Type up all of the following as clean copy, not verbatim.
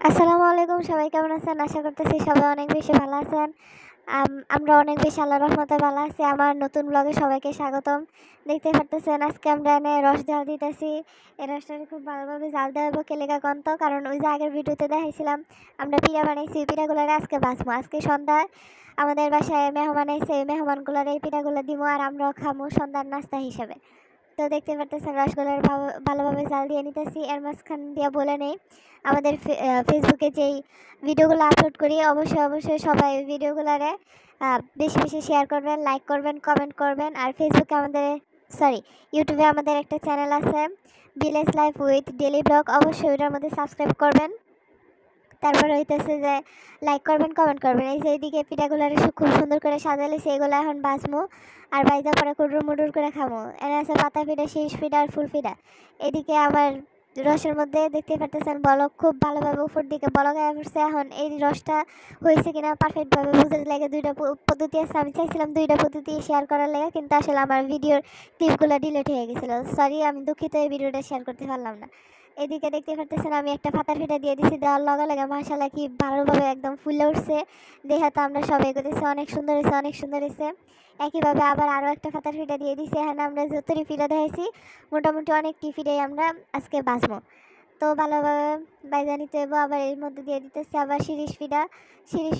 আসসালামু আলাইকুম, সবাই কেমন আছেন? আশা করতেছি সবাই অনেক বেশি ভালো আছেন। আমরা অনেক বেশি আল্লাহর রহমতে ভালো আছি। আমার নতুন ব্লগে সবাইকে স্বাগতম। দেখতে পারতেছেন আজকে আমরা এনে রস জাল দিতেছি। এই রসটা খুব ভালোভাবে জাল দেওয়া হইব কেলেগা কন্ত, কারণ ওই যে আগের ভিডিওতে দেখাইছিলাম আমরা পিঠা বানাইছি। ওই পিঠাগুলোরে আজকে ভাজবো। আজকে সন্ধ্যায় আমাদের বাসায় মেহমান আইছে, এই মেহমানগুলোর এই পিঠাগুলো দিব আর আমরাও খামু সন্ধ্যার নাস্তা হিসেবে। তো দেখতে পারতেছেন রসগোল্লার ভালোভাবে জাল দিয়ে নিতেছি। এর মাঝখান দিয়ে বলে নেই, আমাদের ফেসবুকে যেই ভিডিওগুলো আপলোড করি অবশ্যই সবাই ওই ভিডিওগুলোরে বেশি বেশি শেয়ার করবেন, লাইক করবেন, কমেন্ট করবেন। আর ফেসবুকে আমাদের ইউটিউবে আমাদের একটা চ্যানেল আছে, village life with daily blog, অবশ্যই ওটার মধ্যে সাবস্ক্রাইব করবেন। তারপর হইতেছে যে লাইক করবেন, কমেন্ট করবেন। এই যে এইদিকে পিঠাগুলারে খুব সুন্দর করে সাজালে সেগুলো এখন বাজমু আর বাইজা পরে কুডুর মুডুর করে খামো। এনে আছে পাতা পিঠা, শীষ পিঠা আর ফুল পিঠা। এদিকে আমার রসের মধ্যে দেখতে পারতেছেন বলক খুব ভালোভাবে উপর দিকে বলক আয়া পড়ছে। এখন এই রসটা হয়েছে কিনা পারফেক্টভাবে বুঝতে লাগে দুইটা পদ্ধতি আছে। আমি চাইছিলাম দুইটা পদ্ধতি শেয়ার করার লাগে, কিন্তু আসলে আমার ভিডিওর ক্লিপগুলো ডিলিট হয়ে গেছিলো। সরি, আমি দুঃখিত, এই ভিডিওটা শেয়ার করতে পারলাম না। এদিকে দেখতে পারতেছেন আমি একটা পাতার ফিটা দিয়ে দিছি, দেওয়ার লগে লগে মাশাআল্লাহ কি ভালোভাবে একদম ফুলে উঠছে। দেখে তো আমরা সবাই কইতেছি অনেক সুন্দর হয়েছে, অনেক সুন্দর হয়েছে। একইভাবে আবার আরও একটা পাতার ফিটা দিয়ে দিছি। এখানে আমরা যতটি ফিটা দেখাইছি মোটামুটি অনেকটি ফিটাই আমরা আজকে বাজবো। তো ভালোভাবে বাইজা নিতে হইব। আবার এর মধ্যে দিয়ে দিতেছি আবার শিরিষ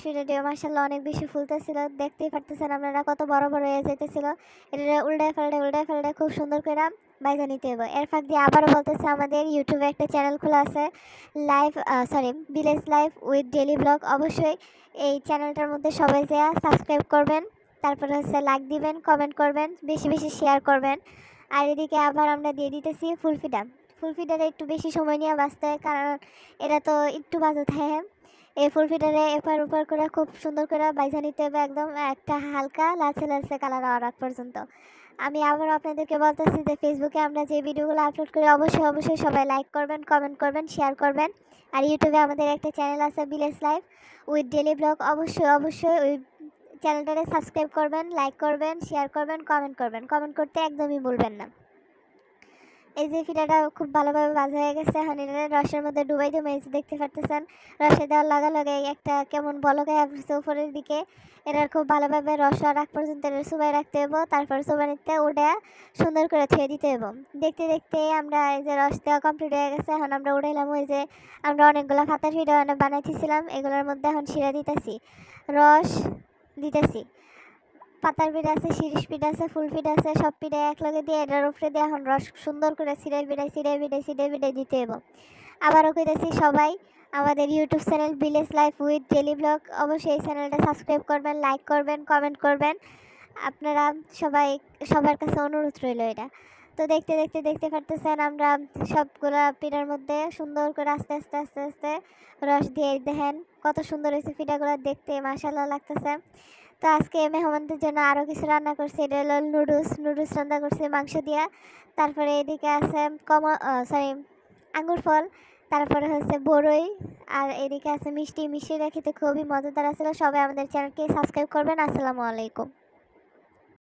ফিটাটিও মাশাআল্লাহ অনেক বেশি ফুলতেছিল। দেখতেই পারতেছেন আপনারা কত বড় বড় হয়ে যাইতেছিল। এটা উল্টায় পাল্টায় খুব সুন্দর করে বাইজা নিতে হইব। এর ফাঁক দিয়ে আবারও বলতেছে আমাদের ইউটিউবে একটা চ্যানেল খোলা আছে, village life with daily blog. অবশ্যই এই চ্যানেলটার মধ্যে সবাই যেয়ে সাবস্ক্রাইব করবেন, তারপরে হচ্ছে লাইক দিবেন, কমেন্ট করবেন, বেশি বেশি শেয়ার করবেন। আর এদিকে আবার আমরা দিয়ে দিতেছি ফুলফিডারে একটু বেশি সময় নিয়ে বাঁচতে হয়, কারণ এটা তো একটু বাজাতে হয়। এই ফুলফিডারে এপার ওপার করে খুব সুন্দর করে বাইজা নিতে হবে, একদম একটা হালকা লালচে লালচে কালার হওয়ার আগ পর্যন্ত। আমি আবার আপনাদেরকে বলতেছি যে ফেসবুকে আমরা যে ভিডিওগুলো আপলোড করি অবশ্যই সবাই লাইক করবেন, কমেন্ট করবেন, শেয়ার করবেন। আর ইউটিউবে আমাদের একটা চ্যানেল আছে village life with daily blog, অবশ্যই ওই চ্যানেলটারে সাবস্ক্রাইব করবেন, লাইক করবেন, শেয়ার করবেন, কমেন্ট করবেন। কমেন্ট করতে একদমই ভুলবেন না। এই যে পিঠাটা খুব ভালোভাবে ভাজা হয়ে গেছে। এখন এটা রসের মধ্যে ডুবাই মেয়েছে, দেখতে পারতেছেন রসে দেওয়ার লাগে একটা কেমন বলকায় আসছে উপরের দিকে। এটা খুব ভালোভাবে রস রাখ পর্যন্ত এটা চুবাই রাখতে হবো। তারপর চুবানিতে ওটা সুন্দর করে ছুঁয়ে দিতে হবো। দেখতে দেখতে আমরা এই যে রস দেওয়া কমপ্লিট হয়ে গেছে। এখন আমরা উঠাইলাম ওই যে আমরা অনেকগুলো পাতার পিঠা বানাইতেছিলাম, এগুলোর মধ্যে এখন শিরা দিতেছি, রস দিতেছি। পাতার পিঠা আছে, শিরিষ পিঠা আছে, ফুল পিঠা আছে, সব পিঠা একলগে দিয়ে এটার উপরে দিয়ে এখন রস সুন্দর করে সিরাই দিতে হবে। আবারও কইতেছি সবাই আমাদের YouTube channel village life with daily blog, অবশ্যই এই চ্যানেলটা সাবস্ক্রাইব করবেন, লাইক করবেন, কমেন্ট করবেন। আপনারা সবাই, সবার কাছে অনুরোধ রইল এটা। তো দেখতে পারতেছেন আমরা সবগুলা পিঠার মধ্যে সুন্দর করে আস্তে আস্তে রস দিয়ে দেখেন কত সুন্দর হয়েছে পিঠাগুলো দেখতে, মাশাআল্লাহ লাগতেছে। তো আজকে মেহমানদের জন্য আরও কিছু রান্না করছি, এটা হলো নুডলস রান্না করছি মাংস দিয়া। তারপরে এদিকে আছে আঙ্গুর ফল, তারপরে হচ্ছে বড়ই, আর এদিকে আছে মিষ্টিটা খেতে খুবই মজাদার আসলে। সবাই আমাদের চ্যানেলকে সাবস্ক্রাইব করবেন। আসসালামু আলাইকুম।